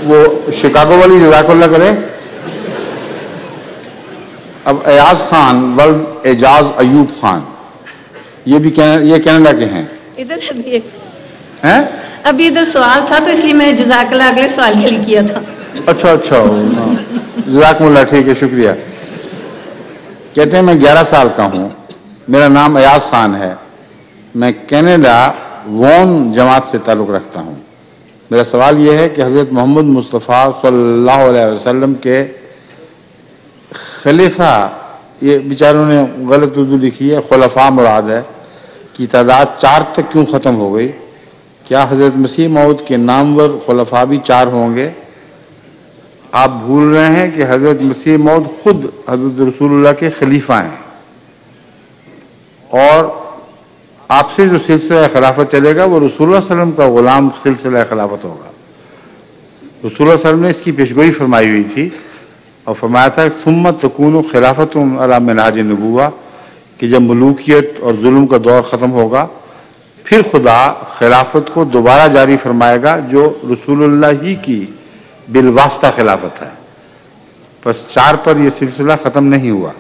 وہ شکاگو والی جزاک اللہ کرے. اب ایاز خان ولد اعجاز ایوب خان، یہ بھی یہ کینیڈا کے ہیں. ادھر ابھی ادھر سوال تھا تو اس لیے میں جزاک اللہ اگلے سوال کے لیے کیا تھا. اچھا جزاک اللہ، ٹھیک ہے، شکریہ. کہتے ہیں میں 11 سال کا ہوں، میرا نام ایاز خان ہے، میں کینیڈا وون جماعت سے تعلق رکھتا ہوں. میرا سوال یہ ہے کہ حضرت محمد مصطفیٰ صلی اللہ علیہ وسلم کے خلیفہ، یہ بیچاروں نے غلط اردو لکھی ہے، خلفاء مراد ہے، کی تعداد 4 تک کیوں ختم ہو گئی؟ کیا حضرت مسیح موعود کے نامور خلفاء بھی 4 ہوں گے؟ آپ بھول رہے ہیں کہ حضرت مسیح موعود خود حضرت رسول اللہ کے خلیفہ ہیں، اور آپ سے جو سلسلہ خلافت چلے گا وہ رسول اللہ صلی اللہ علیہ وسلم کا غلام سلسلہ خلافت ہوگا. رسول اللہ صلی اللہ علیہ وسلم نے اس کی پیشگوئی فرمائی ہوئی تھی اور فرمایا تھا ثم تکون خلافت علی منہاج النبوہ، کہ جب ملوکیت اور ظلم کا دور ختم ہوگا پھر خدا خلافت کو دوبارہ جاری فرمائے گا جو رسول اللہ ہی کی بالواسطہ خلافت ہے. بس 4 پر یہ سلسلہ ختم نہیں ہوا.